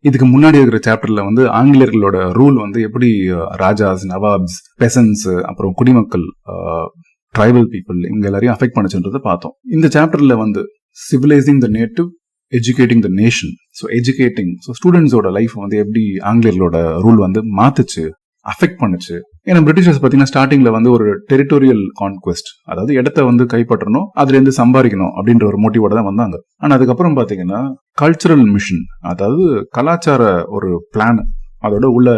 இதுக்கு முன்னாடி இருக்கிற சாப்டர்ல வந்து ஆங்கிலேயர்களோட ரூல் வந்து எப்படி ராஜாஸ், நவாப்ஸ், பெசன்ஸ், அப்புறம் குடிமக்கள், ட்ரைபல் பீப்புள் இவங்க எல்லாரையும் அஃபெக்ட் பண்ணுச்சுன்றதை பார்த்தோம். இந்த சாப்டர்ல வந்து civilising the native, educating the nation. So educating, so ஸ்டூடெண்ட்ஸோட லைஃப் வந்து எப்படி ஆங்கிலேயர்களோட ரூல் வந்து மாத்துச்சு, அஃபெக்ட் பண்ணுச்சு. ஏன்னா பிரிட்டிஷர்ஸ் பார்த்தீங்கன்னா ஸ்டார்டிங்ல வந்து ஒரு டெரிட்டோரியல் கான்குவெஸ்ட், அதாவது இடத்த வந்து கைப்பற்றணும், அதுல இருந்து சம்பாதிக்கணும் அப்படின்ற ஒரு மோட்டிவோட தான் வந்தாங்க. ஆனா அதுக்கப்புறம் பாத்தீங்கன்னா கல்ச்சுரல் மிஷன், அதாவது கலாச்சார ஒரு பிளான் அதோட உள்ள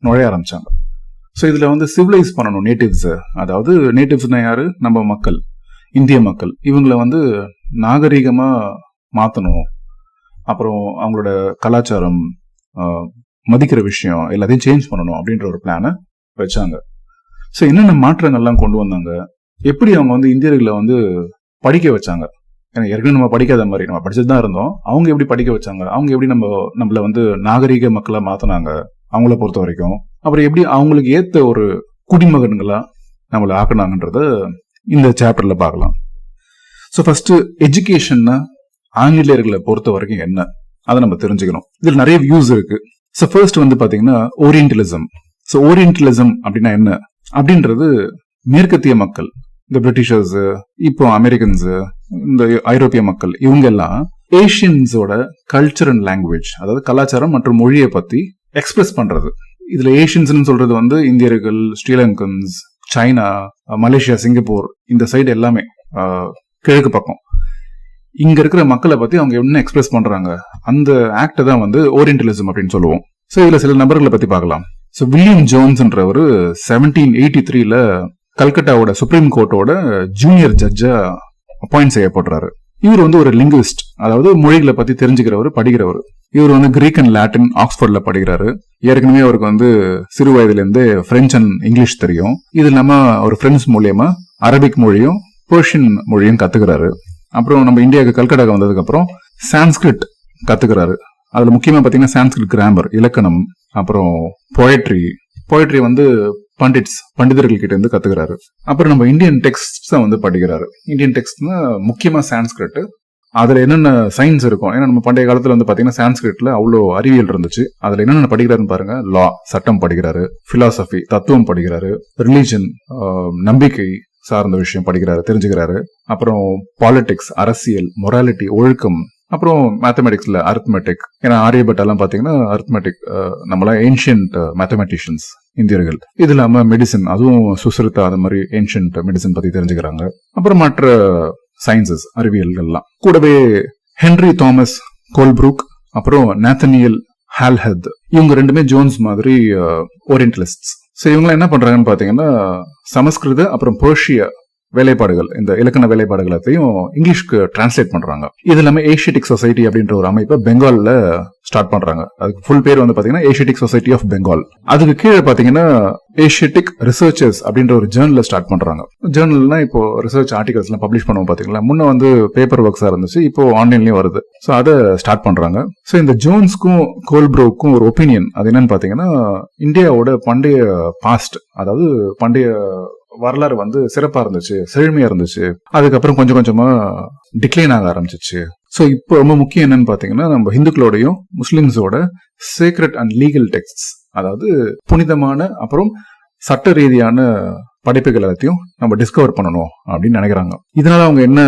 நுழைய ஆரம்பிச்சாங்க. ஸோ இதுல வந்து சிவிலைஸ் பண்ணணும் நேட்டிவ்ஸ், அதாவது நேட்டிவ்ஸ்னா யாரு, நம்ம மக்கள், இந்திய மக்கள், இவங்களை வந்து நாகரீகமா மாத்தணும், அப்புறம் அவங்களோட கலாச்சாரம், மதிக்கிற விஷயம் எல்லாத்தையும் சேஞ்ச் பண்ணணும் அப்படின்ற ஒரு பிளானை வச்சாங்க. ஸோ என்னென்ன மாற்றங்கள்லாம் கொண்டு வந்தாங்க, எப்படி அவங்க வந்து இந்தியர்களை வந்து படிக்க வச்சாங்க. ஏன்னா ஏற்கனவே நம்ம படிக்காத மாதிரி நம்ம படிச்சுட்டு தான் இருந்தோம், அவங்க எப்படி படிக்க வச்சாங்க, அவங்க எப்படி நம்மள வந்து நாகரீக மக்களை மாத்தினாங்க அவங்கள பொறுத்த வரைக்கும், அப்புறம் எப்படி அவங்களுக்கு ஏத்த ஒரு குடிமகன்களா நம்மளை ஆக்குனாங்கன்றத இந்த சாப்டர்ல பார்க்கலாம். ஸோ ஃபர்ஸ்ட் எஜுகேஷன்னா ஆங்கிலேயர்களை பொறுத்த வரைக்கும் என்ன, அதை நம்ம தெரிஞ்சுக்கணும். இதுல நிறைய வியூஸ் இருக்கு. ஸோ ஃபர்ஸ்ட் வந்து பாத்தீங்கன்னா ஓரியன்டலிசம். ஸோ ஓரியன்டலிசம் அப்படின்னா என்ன அப்படின்றது, மேற்கத்திய மக்கள், இந்த பிரிட்டிஷர்ஸ், இப்போ அமெரிக்கன்ஸ், இந்த ஐரோப்பிய மக்கள், இவங்க எல்லாம் ஏஷியன்ஸோட கல்ச்சர் அண்ட் லாங்குவேஜ், அதாவது கலாச்சாரம் மற்றும் மொழியை பத்தி எக்ஸ்பிரஸ் பண்றது. இதுல ஏஷியன்ஸ் சொல்றது வந்து இந்தியர்கள், ஸ்ரீலங்கன்ஸ், சைனா, மலேசியா, சிங்கப்பூர், இந்த சைடு எல்லாமே கிழக்கு பக்கம் இங்க இருக்கிற மக்களை பத்தி அவங்க என்ன எக்ஸ்பிரஸ் பண்றாங்க, அந்த ஆக்ட் தான் வந்து ஓரியன்டலிசம் அப்படின்னு சொல்லுவோம். ஸோ இதுல சில நபர்களை பத்தி பார்க்கலாம். ஸோ வில்லியம் ஜோன்ஸ்ன்றவர் 1783ல கல்கட்டாவோட சுப்ரீம் கோர்ட்டோட ஜூனியர் ஜட்ஜா அப்பாயிண்ட் செய்யப்படுறாரு. இவர் வந்து ஒரு லிங்குவிஸ்ட், அதாவது மொழிகளை பத்தி தெரிஞ்சுக்கிறவர், படிக்கிறவர். இவர் வந்து கிரீக் அண்ட் லாட்டின் ஆக்ஸ்போர்ட்ல படிக்கிறாரு. ஏற்கனவே அவருக்கு வந்து சிறு வயதுல இருந்து பிரெஞ்சு அண்ட் இங்கிலீஷ் தெரியும். இது இல்லாம ஒரு பிரெஞ்சு மூலியமா அரபிக் மொழியும் பெர்ஷியன் மொழியும் கத்துக்கிறாரு. அப்புறம் நம்ம இந்தியாவுக்கு கல்கட்டாக்கு வந்ததுக்கு அப்புறம் சான்ஸ்கிரிட் கத்துக்கிறாரு. அதுல முக்கியமா பாத்தீங்கன்னா சான்ஸ்கிரிட் கிராமர், இலக்கணம், அப்புறம் போயட்ரி வந்து பண்டிதர்கள் கிட்ட இருந்து கத்துக்கிறாரு. அப்புறம் நம்ம இந்தியன் டெக்ஸ்ட் வந்து படிக்கிறாரு. இந்தியன் டெக்ஸ்ட்னா முக்கியமா சான்ஸ்கிரிட், அதுல என்னென்ன சயின்ஸ் இருக்கும். ஏன்னா நம்ம பண்டைய காலத்துல வந்து பாத்தீங்கன்னா சான்ஸ்கிரிட்ல அவ்வளோ அறிவியல் இருந்துச்சு. அதுல என்னென்ன படிக்கிறாருன்னு பாருங்க. லா, சட்டம் படிக்கிறாரு, பிலாசபி, தத்துவம் படிக்கிறாரு, ரிலீஜன், நம்பிக்கை சார்ந்த விஷயம் படிக்கிறாரு, தெரிஞ்சுக்கிறாரு. அப்புறம் பாலிடிக்ஸ், அரசியல், மொராலிட்டி, ஒழுக்கம், அப்புறம் மேத்தமெட்டிக்ஸ்ல அரித்மெட்டிக். ஏன்னா ஆரியபட் எல்லாம் பாத்தீங்கன்னா அரித்மெட்டிக், நம்மளா ஏன்ஷியன்ட் மேத்தமெட்டிஷியன்ஸ் இந்தியர்கள். இது இல்லாம மெடிசன், அதுவும் சுஸ்ருதா, அது மாதிரி ஏன்ஷியன்ட் மெடிசன் பத்தி தெரிஞ்சுக்கிறாங்க. அப்புறம் மற்ற சயின்சஸ், அறிவியல்கள்லாம். கூடவே ஹென்ரி தாமஸ் கோல்ப்ரூக், அப்புறம் நாத்தனியல் ஹால்ஹெத், இவங்க ரெண்டுமே ஜோன்ஸ் மாதிரி ஓரியன்டலிஸ்ட்ஸ். ஸோ இவங்க என்ன பண்றாங்கன்னு பாத்தீங்கன்னா சமஸ்கிருத அப்புறம் பெர்ஷிய வேலைப்பாடுகள், இந்த இலக்கண வேலைப்பாடுகளையும் இங்கிலீஷ்க்கு டிரான்ஸ்லேட் பண்றாங்க. இது இல்லாம ஏஷியடிக் சொசைட்டி அப்படின்ற ஒரு அமைப்பை பெங்கால்ல ஸ்டார்ட் பண்றாங்க. அதுக்கு ஃபுல் பேர் வந்து பாத்தீங்கன்னா ஏஷியடிக் சொசைட்டி ஆஃப் பெங்கால். அதுக்கு கீழே பாத்தீங்கன்னா ஏஷியடிக் ரிசர்ச்சர்ஸ் அப்படின்ற ஒரு ஜேர்னல் ஸ்டார்ட் பண்றாங்க. ஜேர்னல்னா இப்போ ரிசர்ச் ஆர்டிகல்ஸ் எல்லாம் பப்ளிஷ் பண்ணுவோம் பாத்தீங்களா. முன்ன வந்து பேப்பர் ஒர்க்ஸா இருந்துச்சு, இப்போ ஆன்லைன்லயும் வருது. ஸோ அதை ஸ்டார்ட் பண்றாங்க. ஸோ இந்த ஜோன்ஸ்க்கும் கோல்ப்ரோவுக்கும் ஒரு ஒப்பீனியன், அது என்னன்னு பாத்தீங்கன்னா இந்தியாவோட பண்டைய பாஸ்ட், அதாவது பண்டைய வரலாறு வந்து சிறப்பா இருந்துச்சு, செழுமையா இருந்துச்சு. அதுக்கப்புறம் கொஞ்சம் கொஞ்சமா டிக்ளைன் ஆக ஆரம்பிச்சிச்சு. ஸோ இப்போ ரொம்ப முக்கியம் என்னன்னு பாத்தீங்கன்னா நம்ம ஹிந்துக்களோடையும் முஸ்லிம்ஸோட சீக்ரெட் அண்ட் லீகல் டெக்ஸ்ட்ஸ், அதாவது புனிதமான அப்புறம் சட்ட ரீதியான படைப்புகள் எல்லாத்தையும் நம்ம டிஸ்கவர் பண்ணணும் அப்படின்னு நினைக்கிறாங்க. இதனால அவங்க என்ன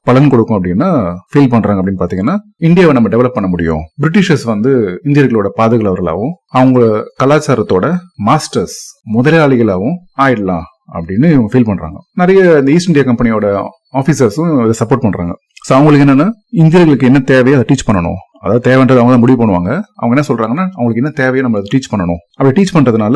பலன் கொடுக்கும் அப்படின்னா ஃபீல் பண்றாங்க அப்படின்னு பாத்தீங்கன்னா இந்தியாவை நம்ம டெவலப் பண்ண முடியும். பிரிட்டிஷர்ஸ் வந்து இந்தியர்களோட பாதுகாவலர்களாகவும் அவங்க கலாச்சாரத்தோட மாஸ்டர்ஸ், முதலாளிகளாகவும் ஆயிடலாம் அப்படின்னு இவங்க ஃபீல் பண்றாங்க. நிறைய இந்த ஈஸ்ட் இந்தியா கம்பெனியோட ஆபீசர்ஸும் இதை சப்போர்ட் பண்றாங்க. ஸோ அவங்களுக்கு என்னன்னா இந்தியர்களுக்கு என்ன தேவையோ அதை டீச் பண்ணணும், அதாவது தேவைன்றது அவங்க தான் முடிவு பண்ணுவாங்க. அவங்க என்ன சொல்றாங்கன்னா அவங்களுக்கு என்ன தேவையோ நம்ம அதை டீச் பண்ணணும். அப்படி டீச் பண்றதுனால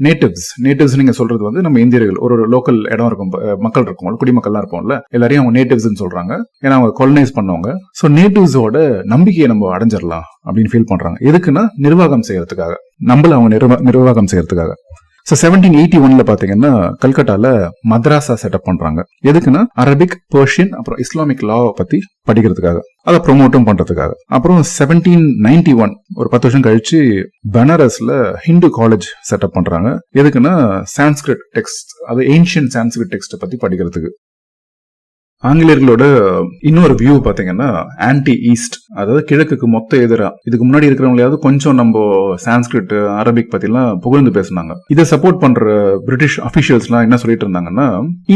நேட்டிவ்ஸ் நீங்க சொல்றது வந்து நம்ம இந்தியர்கள், ஒரு லோக்கல் இடம் இருக்கும், மக்கள் இருக்கும், குடிமக்கள்லாம் இருப்போம்ல, எல்லாரையும் அவங்க நேட்டிவ்ஸ் சொல்றாங்க. ஏன்னா அவங்க கொலனைஸ் பண்ணவங்க. ஸோ நேட்டிவ்ஸோட நம்பிக்கையை நம்ம அடைஞ்சிடலாம் அப்படின்னு ஃபீல் பண்றாங்க. எதுக்குன்னா நிர்வாகம் செய்யறதுக்காக, நம்மள அவங்க நிர்வாகம் செய்யறதுக்காக. ஸோ 1781 பாத்தீங்கன்னா கல்கட்டால மദ്രാസா செட்டப் பண்றாங்க. எதுக்குன்னா அரபிக், பெர்ஷியன், அப்புறம் இஸ்லாமிக் லா பத்தி படிக்கிறதுக்காக, அதை ப்ரொமோட்டும் பண்றதுக்காக. அப்புறம் 1791 ஒரு 10 வருஷம் கழிச்சு பனாரஸ்ல ஹிந்து காலேஜ் செட்டப் பண்றாங்க. எதுக்குன்னா சான்ஸ்கிரிட் டெக்ஸ்ட், அது ஏன்ஷியன்ட் சான்ஸ்கிரிட் டெக்ஸ்ட் பத்தி படிக்கிறதுக்கு. ஆங்கிலேயர்களோட இன்னொரு வியூ பாத்தீங்கன்னா ஆன்டி ஈஸ்ட், அதாவது கிழக்குக்கு மொத்த எதிரா. இதுக்கு முன்னாடி இருக்கிறவங்களையாவது கொஞ்சம் நம்ம சான்ஸ்கிரிட் அரபிக் பத்தி எல்லாம் புகழ்ந்து பேசினாங்க. இதை சப்போர்ட் பண்ற பிரிட்டிஷ் அபிஷியல்ஸ் எல்லாம் என்ன சொல்லிட்டு இருந்தாங்கன்னா,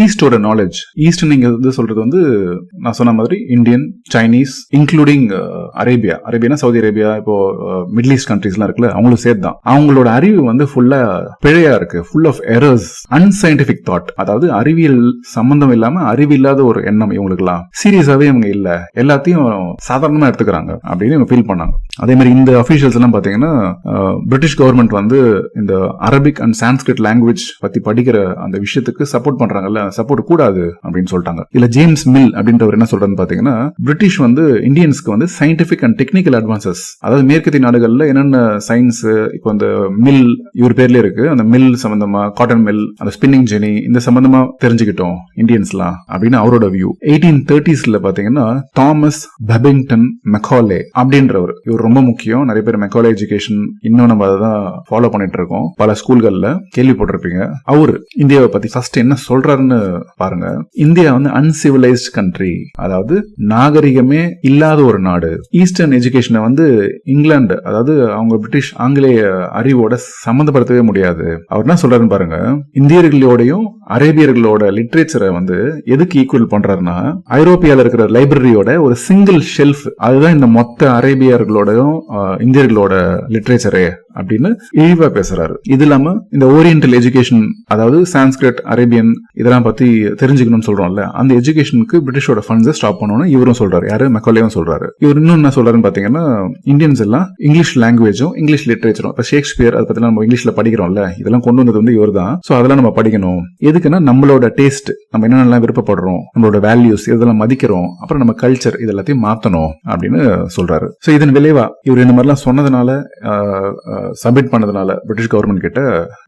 ஈஸ்டோட நாலேஜ், ஈஸ்ட் நீங்க சொல்றது வந்து நான் சொன்ன மாதிரி இந்தியன், சைனீஸ், இன்க்ளூடிங் அரேபியா, அரேபியானா சவுதி அரேபியா, இப்போ மிடில் ஈஸ்ட் கண்ட்ரீஸ் எல்லாம் இருக்குல்ல, அவங்களும் சேர்த்து தான். அவங்களோட அறிவு வந்து ஃபுல்லா பிழையா இருக்கு, full of errors, unscientific thought, அதாவது அறிவியல் சம்பந்தம் இல்லாம அறிவில்லாத ஒரு எண்ணம் இவங்களுக்குலாம். சீரியஸாவே இவங்க இல்ல, எல்லாத்தையும் சாதாரணமா எடுத்துக்கிறாங்க அப்படின்னு இவங்க ஃபீல் பண்ணாங்க. அதே மாதிரி இந்த அபிஷியல்ஸ் எல்லாம் பாத்தீங்கன்னா பிரிட்டிஷ் கவர்மெண்ட் வந்து இந்த அரபிக் அண்ட் சான்ஸ்கிரிட் லாங்குவேஜ் பத்தி படிக்கிற அந்த விஷயத்துக்கு சப்போர்ட் பண்றாங்கல்ல, சப்போர்ட் கூடாது அப்படின்னு சொல்லிட்டாங்க. இல்ல ஜேம்ஸ் மில் அப்படின்றவர் என்ன சொல்றாருன்னு பாத்தீங்கன்னா, பிரிட்டிஷ் வந்து இந்தியன்ஸ்க்கு வந்து சயின்டிபிக் அண்ட் டெக்னிக்கல் அட்வான்சஸ், அதாவது மேற்கத்திய நாடுகள்ல என்னென்ன சயின்ஸ், இப்போ அந்த மில் இவர் பேர்ல இருக்கு, அந்த மில் சம்பந்தமா, காட்டன் மில், அந்த ஸ்பின்னிங் ஜெனி, இந்த சம்பந்தமா தெரிஞ்சுக்கிட்டோம் இந்தியன்ஸ்லாம் அப்படின்னு அவரோட வியூ. 1830s பாத்தீங்கன்னா தாமஸ் பெபிங்டன் மெக்காலே அப்படின்றவர், இவர் ரொம்ப முக்கியம். நிறைய பேர் மெக்காலே எஜுகேஷன் இன்னும் நம்ம அதான் ஃபாலோ பண்ணிட்டு இருக்கோம், பல ஸ்கூல்கள்ல கேள்விப்பட்டிருப்பீங்க. அவரு இந்தியாவை பத்தி ஃபர்ஸ்ட் என்ன சொல்றாருன்னு பாருங்க. இந்தியா வந்து அன்சிவிலைஸ்ட் கண்ட்ரி, அதாவது நாகரிகமே இல்லாத ஒரு நாடு. ஈஸ்டர்ன் எஜுகேஷனை வந்து இங்கிலாந்து, அதாவது அவங்க பிரிட்டிஷ் ஆங்கிலேய அறிவோட சம்பந்தப்படுத்தவே முடியாது. அவர் என்ன சொல்றாருன்னு பாருங்க, இந்தியர்களோடையும் அரேபியர்களோட லிட்ரேச்சரை வந்து எதுக்கு ஈக்குவல் பண்றாருன்னா, ஐரோப்பியால இருக்கிற லைப்ரரியோட ஒரு சிங்கிள் ஷெல்ஃப், அதுதான் இந்த மொத்த அரேபியர்களோடையும் இந்தியர்களோட லிட்ரேச்சரே அப்படின்னு இழிவா பேசுறாரு. இது இல்லாம இந்த ஓரியன்டல் எஜுகேஷன், அதாவது சான்ஸ்கிரிட், அரேபியன் இதெல்லாம் பத்தி தெரிஞ்சுக்கணும்னு சொல்றோம்ல, அந்த எஜுகேஷனுக்கு பிரிட்டிஷோட ஃபண்ட்ஸை ஸ்டாப் பண்ணணும்னு இவரும் சொல்றாரு. யாரு? மெக்காலேயும் சொல்றாரு. இவர் இன்னும் என்ன சொல்றாருன்னு பாத்தீங்கன்னா, இந்தியன்ஸ் எல்லாம் இங்கிலீஷ் லாங்குவேஜும் இங்கிலீஷ் லிட்ரேச்சரும், இப்ப ஷேக்ஸ்பியர் அதை பத்தி நம்ம இங்கிலீஷ்ல படிக்கிறோம்ல, இதெல்லாம் கொண்டு வந்தது வந்து இவர் தான். சோ அதெல்லாம் நம்ம படிக்கணும். எதுக்குன்னா நம்மளோட டேஸ்ட், நம்ம என்னென்னலாம் விருப்பப்படுறோம், நம்மளோட வேல்யூஸ் இதெல்லாம் மதிக்கிறோம், அப்புறம் நம்ம கல்ச்சர் இது எல்லாத்தையும் மாத்தணும் அப்படின்னு சொல்றாரு. சோ இதன் விளைவா இவர் இந்த மாதிரிலாம் சொன்னதுனால, சப்மிட் பண்ணதுனால பிரிட்டிஷ் கவர்மெண்ட் கிட்ட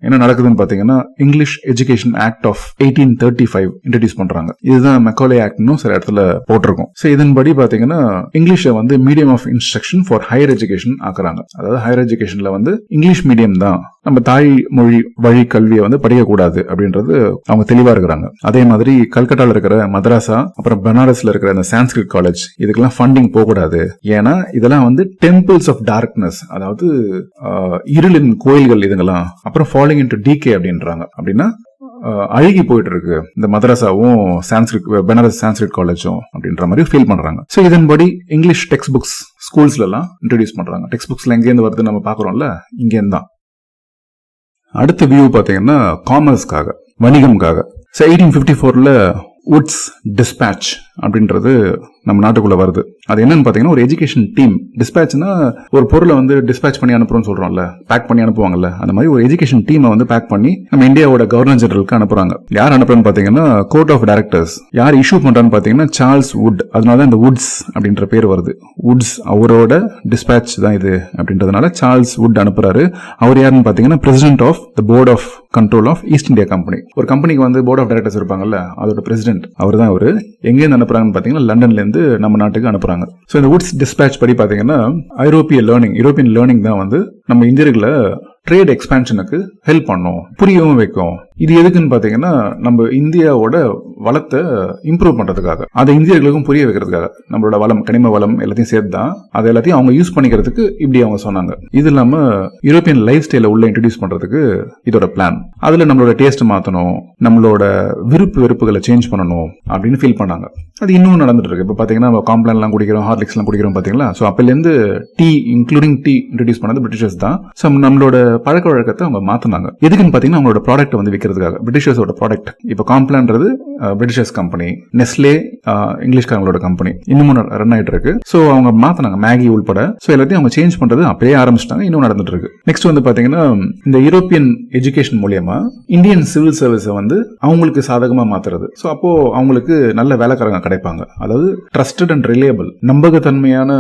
என்ன நடக்குதுன்னு பாத்தீங்கன்னா, English education act of 1835 introduce பண்றாங்க. இதுதான் மெக்காலே ஆக்ட்னு சில இடத்துல போட்டிருக்கும். சோ இதன்படி பாத்தீங்கன்னா இங்கிலீஷை வந்து medium of instruction for higher education ஆக்குறாங்க. அதாவது ஹையர் எஜுகேஷன்ல வந்து இங்கிலீஷ் மீடியம் தான், நம்ம தாய் மொழி வழி கல்வியை வந்து படிக்கக்கூடாது அப்படின்றது அவங்க தெளிவா இருக்கிறாங்க. அதே மாதிரி கல்கட்டால இருக்கிற மதராசா, அப்புறம் பனாரஸ்ல இருக்கிற அந்த சான்ஸ்கிரிட் காலேஜ், இதுக்கெல்லாம் ஃபண்டிங் போகக்கூடாது. ஏன்னா இதெல்லாம் வந்து டெம்பிள்ஸ் ஆஃப் டார்க்னஸ், அதாவது இருளின் கோயில்கள் இதுங்கெல்லாம். அப்புறம் ஃபாலிங் இன்டு டிகே அப்படின்றாங்க. அப்படின்னா அழுகி போயிட்டு இருக்கு இந்த மதரசாவும் சான்ஸ்கிரிட், பனாரஸ் சான்ஸ்கிரிட் காலேஜும் அப்படின்ற மாதிரி ஃபீல் பண்றாங்க. சோ இதன்படி இங்கிலீஷ் டெக்ஸ்ட் புக்ஸ் ஸ்கூல்ஸ்ல எல்லாம் இன்ட்ரோடியூஸ் பண்றாங்க. டெக்ஸ்ட் புக்ஸ்ல எங்கேருந்து வருது நம்ம பாக்குறோம்ல, இங்கேருந்து தான். அடுத்த வியூ பாத்தீங்கன்னா காமர்ஸ்க்காக, வணிகம்காக. 1854ல வுட்ஸ் டிஸ்பேட்ச் அப்படின்றது நம்ம நாட்டுக்குள்ள வருது. அது என்னன்னு பாத்தீங்கன்னா ஒரு எஜுகேஷன் டீம். டிஸ்பேட்ச்னா ஒரு பொருளை வந்து டிஸ்பேட்ச் பண்ணி அனுப்புறோம்னு சொல்றோம்ல, பேக் பண்ணி அனுப்புவாங்கல்ல, அந்த மாதிரி ஒரு எஜுகேஷன் டீமை வந்து பேக் பண்ணி நம்ம இந்தியாவோட கவர்னர் ஜெனரலுக்கு அனுப்புறாங்க. யார் அனுப்புறன்னு பாத்தீங்கன்னா கோர்ட் ஆஃப் டைரக்டர்ஸ். யார் இஷ்யூ பண்றான்னு பாத்தீங்கன்னா சார்ல்ஸ் வுட். அதனால இந்த வுட்ஸ் அப்படின்ற பேர் வருது. வுட்ஸ் அவரோட டிஸ்பேட்ச் தான் இது அப்படின்றதுனால சார்ல்ஸ் வுட் அனுப்புறாரு. அவர் யாருன்னு பாத்தீங்கன்னா president of the board of control of East India Company. ஒரு கம்பெனிக்கு வந்து போர்ட் ஆஃப் டைரக்டர்ஸ் இருப்பாங்கல்ல, அதோட பிரசிடென்ட் அவர் தான். அவரு எங்கேருந்து அனுப்புறாங்கன்னு பாத்தீங்கன்னா லண்டன்ல இருந்து நம்ம நாட்டுக்கு அனுப்புறாங்க. சோ இந்த வுட்ஸ் டிஸ்பேட்ச் படி பாத்தீங்கன்னா யூரோப்பியன் லேர்னிங் தான் வந்து நம்ம இந்தியர்களை ட்ரேட் எக்ஸ்பான்ஷனுக்கு ஹெல்ப் பண்ணும், புரியவும் வைக்கும். இது எதுக்குன்னு பாத்தீங்கன்னா நம்ம இந்தியாவோட வளத்தை இம்ப்ரூவ் பண்றதுக்காக, அதை இந்தியர்களுக்கும் புரிய வைக்கிறதுக்காக. நம்மளோட வளம், கனிம வளம் எல்லாத்தையும் சேர்த்து தான், அதை எல்லாத்தையும் அவங்க யூஸ் பண்ணிக்கிறதுக்கு இப்படி அவங்க சொன்னாங்க. இது இல்லாம யூரோப்பியன் லைஃப் ஸ்டைல உள்ள இன்ட்ரோடியூஸ் பண்றதுக்கு இதோட பிளான். அதுல நம்மளோட டேஸ்ட் மாத்தணும், நம்மளோட விருப்பு வெறுப்புகளை சேஞ்ச் பண்ணணும் அப்படின்னு ஃபீல் பண்ணாங்க. அது இன்னும் நடந்துட்டு இருக்கு. இப்ப பாத்தீங்கன்னா காம்ப்ளான் எல்லாம் குடிக்கிறோம், ஹார்லிக்ஸ் எல்லாம் குடிக்கிறோம் பாத்தீங்களா. சோ அப்பல இருந்து டீ, இன்க்ளூடிங் டீ இன்ட்ரோடியூஸ் பண்ணது பிரிட்டிஷர்ஸ் தான். சோ நம்மளோட பழக்க வழக்கத்தை அவங்க மாத்தினாங்க. எதுக்குன்னு பாத்தீங்கன்னா அவங்களோட ப்ராடக்ட் வந்து விற்கிறதுக்காக. பிரிட்டிஷர்ஸோட ப்ராடக்ட், இப்ப காம்ப்ளான்றது பிரிட்டிஷர்ஸ் கம்பெனி, நெஸ்லே இங்கிலீஷ்காரங்களோட கம்பெனி, இன்னமும் ரன் ஆயிட்டு இருக்கு. சோ அவங்க மாத்தினாங்க, மேகி உள்பட. சோ எல்லாத்தையும் அவங்க சேஞ்ச் பண்றது அப்பயே ஆரம்பிச்சிட்டாங்க, இன்னும் நடந்துட்டு இருக்கு. நெக்ஸ்ட் வந்து பாத்தீங்கன்னா இந்த யூரோப்பியன் எஜுகேஷன் மூலியமா இந்தியன் சிவில் சர்வீஸ் வந்து அவங்களுக்கு சாதகமா மாத்துறது. சோ அப்போ அவங்களுக்கு நல்ல வேலைக்காரங்க கிடைப்பாங்க, அதாவது ட்ரஸ்டட் அண்ட் ரிலையபிள், நம்பகத்தன்மையான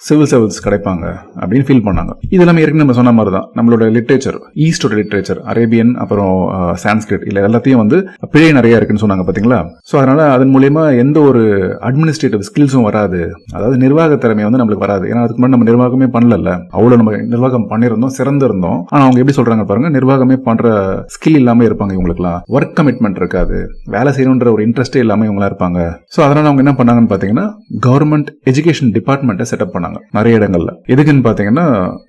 சிவில் சர்வீஸ் கிடைப்பாங்க அப்படின்னு ஃபீல் பண்ணாங்க. இதெல்லாம் ஏற்கனவே நம்ம சொன்ன மாதிரி தான். நம்மளோட லிட்ரேச்சர், ஈஸ்டோட லிட்ரேச்சர், அரேபியன் அப்புறம் சான்ஸ்கிரிட், இல்ல எல்லாத்தையும் வந்து பிழை நிறைய இருக்குன்னு சொன்னாங்க. பாத்தீங்களா. சோ அதனால அதன் மூலியமா எந்த ஒரு அட்மினிஸ்ட்ரேட்டிவ் ஸ்கில்ஸும் வராது, அதாவது நிர்வாக திறமை வந்து நம்மளுக்கு வராது. ஏன்னா அதுக்கு முன்னாடி நம்ம நிர்வாகமே பண்ணல, அவ்வளவு நம்ம நிர்வாகம் பண்ணிருந்தோம், சிறந்திருந்தோம். ஆனா அவங்க எப்படி சொல்றாங்க பாருங்க, நிர்வாகமே பண்ற ஸ்கில் இல்லாம இருப்பாங்க இவங்களுக்குலாம், ஒர்க் கமிட்மெண்ட் இருக்காது, வேலை செய்யணுன்ற ஒரு இன்ட்ரெஸ்டே இல்லாம இவங்களா இருப்பாங்க. சோ அதனால அவங்க என்ன பண்ணாங்கன்னு பாத்தீங்கன்னா கவர்மெண்ட் எஜுகேஷன் டிபார்ட்மெண்ட்டை செட்டப் பண்ணாங்க நிறைய இடங்கள்ல. எதுக்குன்னு பாத்தீங்கன்னா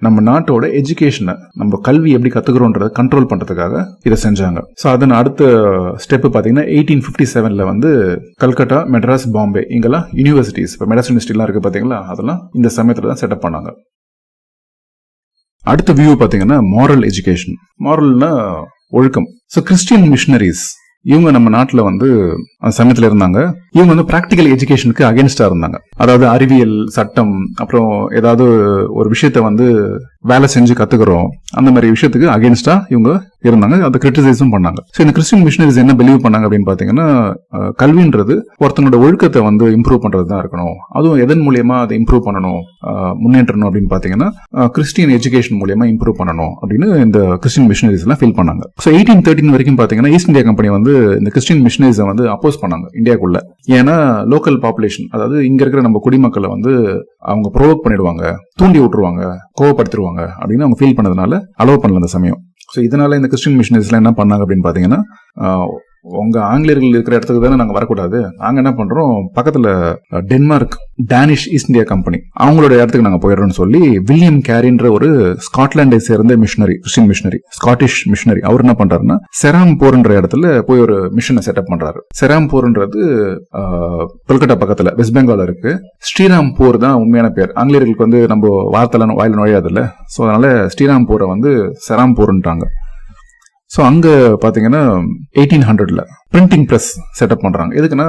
நம்ம நாட்டோட எஜுகேஷனை, நம்ம கல்வி எப்படி கத்துக்கிறோன்றத கண்ட்ரோல் பண்றதுக்காக இதை செஞ்சாங்க. சோ அதன் அடுத்த ஸ்டெப் பாத்தீங்கன்னா 1857 வந்து கல்கட்டா, மெட்ராஸ், பாம்பே இங்கெல்லாம் யூனிவர்சிட்டிஸ், இப்போ மெட்ராஸ் யூனிவர்சிட்டிலாம் இருக்கு பாத்தீங்களா, அதெல்லாம் இந்த சமயத்துல தான் செட்டப் பண்ணாங்க. அடுத்த வியூ பாத்தீங்கன்னா மாரல் எஜுகேஷன். மாரல்னா ஒழுக்கம். ஸோ கிறிஸ்டியன் மிஷனரிஸ் இவங்க நம்ம நாட்டில் வந்து அந்த சமயத்தில் இருந்தாங்க. இவங்க வந்து பிராக்டிக்கல் எஜுகேஷனுக்கு அகேன்ஸ்டா இருந்தாங்க. அதாவது அறிவியல், சட்டம், அப்புறம் ஏதாவது ஒரு விஷயத்த வந்து வேலை செஞ்சு கத்துக்கிறோம், அந்த மாதிரி விஷயத்துக்கு அகேன்ஸ்டா இவங்க இருந்தாங்க. அதை கிரிட்டிசைஸும் பண்ணாங்க. ஸோ இந்த கிறிஸ்டியன் மிஷனரிஸ் என்ன பிலீவ் பண்ணாங்க அப்படின்னு பாத்தீங்கன்னா, கல்வின்றது ஒருத்தனோட ஒழுக்கத்தை வந்து இம்ப்ரூவ் பண்றது தான் இருக்கணும். அதுவும் எதன் மூலியமா அதை இம்ப்ரூவ் பண்ணணும், முன்னேற்றணும் அப்படின்னு பாத்தீங்கன்னா கிறிஸ்டியன் எஜுகேஷன் மூலியமா இம்ப்ரூவ் பண்ணணும் அப்படின்னு இந்த கிறிஸ்டியன் மிஷனரிஸ் எல்லாம் ஃபீல் பண்ணாங்க. ஸோ 1813 வரைக்கும் பாத்தீங்கன்னா ஈஸ்ட் இந்தியா கம்பெனி வந்து இந்த கிறிஸ்டியன் மிஷனரிஸை வந்து அப்போஸ் பண்ணாங்க இந்தியாக்குள்ள. ஏன்னா லோக்கல் பாப்புலேஷன், அதாவது இங்க இருக்கிற நம்ம குடிமக்களை வந்து அவங்க ப்ரோவோக் பண்ணிடுவாங்க, தூண்டி விட்டுருவாங்க, கோவப்படுத்திடுவாங்க அப்படின்னு அவங்க ஃபீல் பண்ணதுனால அலோவ் பண்ணல அந்த சமயம். ஸோ இதனால இந்த கிறிஸ்டியன் மிஷனரிஸ்லாம் என்ன பண்ணாங்க அப்படின்னு பாத்தீங்கன்னா, உங்க ஆங்கிலேயர்கள் இருக்கிற இடத்துக்கு தானே நாங்க வரக்கூடாது, நாங்க என்ன பண்றோம், பக்கத்துல Denmark, Danish East India Company அவங்களோட இடத்துக்கு நாங்க போயிடுறோம்னு சொல்லி வில்லியம் கேரின்ற ஒரு ஸ்காட்லாண்டை சேர்ந்த missionary, Christian missionary, Scottish missionary, அவர் என்ன பண்றாருன்னா செராம்பூர்ன்ற இடத்துல போய் ஒரு மிஷனை செட்டப் பண்றாரு. செராம்பூர்ன்றது கொல்கட்டா பக்கத்துல வெஸ்ட் பெங்கால் இருக்கு. ஸ்ரீராம்பூர் தான் உண்மையான பேர். ஆங்கிலேயர்களுக்கு வந்து நம்ம வார்த்தைலாம் வாயில நுழையாது இல்ல, ஸோ அதனால ஸ்ரீராம்பூரை வந்து செராம்பூர்ன்றாங்க. ஸோ அங்க பாத்தீங்கன்னா 1800 பிரிண்டிங் பிரஸ் செட்டப் பண்றாங்க. எதுக்குன்னா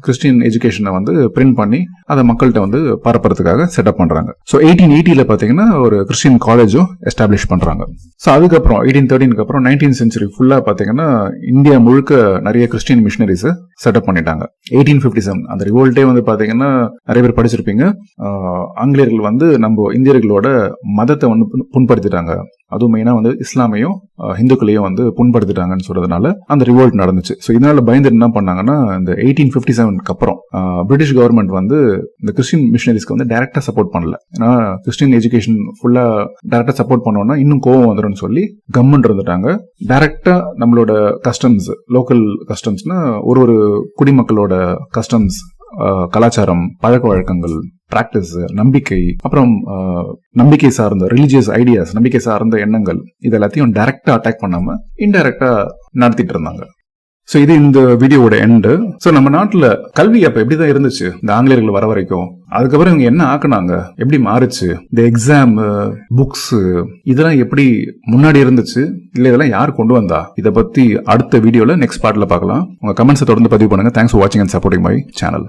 கிறிஸ்டியன் எஜுகேஷனை வந்து பிரிண்ட் பண்ணி அதை மக்கள்கிட்ட வந்து பரப்புறதுக்காக செட்டப் பண்றாங்க. ஸோ 1880 பாத்தீங்கன்னா ஒரு கிறிஸ்டியன் காலேஜும் எஸ்டாப்ளிஷ் பண்றாங்க. ஸோ அதுக்கப்புறம் 1813 அப்புறம் 19th century ஃபுல்லா பாத்தீங்கன்னா இந்தியா முழுக்க நிறைய கிறிஸ்டியன் மிஷனரிஸ் செட்டப் பண்ணிட்டாங்க. 1857 அந்த ரிவோல்ட்டே வந்து பாத்தீங்கன்னா நிறைய பேர் படிச்சிருப்பீங்க. ஆங்கிலேயர்கள் வந்து நம்ம இந்தியர்களோட மதத்தை வந்து புண்படுத்திட்டாங்க, அதுவும் மெயினா வந்து இஸ்லாமையும் இந்துக்களையும் வந்து புண்படுத்திட்டாங்கன்னு சொல்றதுனால அந்த ரிவோல்ட் நடந்துச்சு. ஸோ இதனால பயந்து என்ன பண்ணாங்கன்னா, இந்த 1857 அப்புறம் பிரிட்டிஷ் கவர்மெண்ட் வந்து இந்த கிறிஸ்டியன் மிஷனரிஸ்க்கு வந்து டைரக்டா சப்போர்ட் பண்ணல. ஏன்னா கிறிஸ்டியன் எஜுகேஷன் ஃபுல்லா டைரக்டா சப்போர்ட் பண்ணோம்னா இன்னும் கோவம் வந்துடும் சொல்லி கவர்மெண்ட் இருந்துட்டாங்க. டைரக்டா நம்மளோட கஸ்டம்ஸ், லோக்கல் கஸ்டம்ஸ்னா ஒரு குடிமக்களோட கஸ்டம்ஸ், கலாச்சாரம், பழக்க வழக்கங்கள், பிராக்டிஸ், நம்பிக்கை, அப்புறம் நம்பிக்கை சார்ந்த ரிலிஜியஸ் ஐடியாஸ், நம்பிக்கை சார்ந்த எண்ணங்கள், இது எல்லாத்தையும் டைரக்டா அட்டாக் பண்ணாம இன்டைரக்டா நடத்திட்டு இருந்தாங்க. ஸோ இது இந்த வீடியோவோட எண்டு. ஸோ நம்ம நாட்டில் கல்வி அப்ப எப்படிதான் இருந்துச்சு இந்த ஆங்கிலேயர்கள் வர வரைக்கும், அதுக்கப்புறம் இவங்க என்ன ஆக்குனாங்க, எப்படி மாறுச்சு, இந்த எக்ஸாம், புக்ஸ் இதெல்லாம் எப்படி முன்னாடி இருந்துச்சு, இல்ல இதெல்லாம் யார் கொண்டு வந்தா, இதை பத்தி அடுத்த வீடியோல நெக்ஸ்ட் பார்ட்ல பார்க்கலாம். உங்க கமெண்ட்ஸை தொடர்ந்து பதிவு பண்ணுங்க. தேங்க்ஸ் ஃபார் வாட்சிங் அண்ட் சப்போர்ட்டிங் மை சேனல்.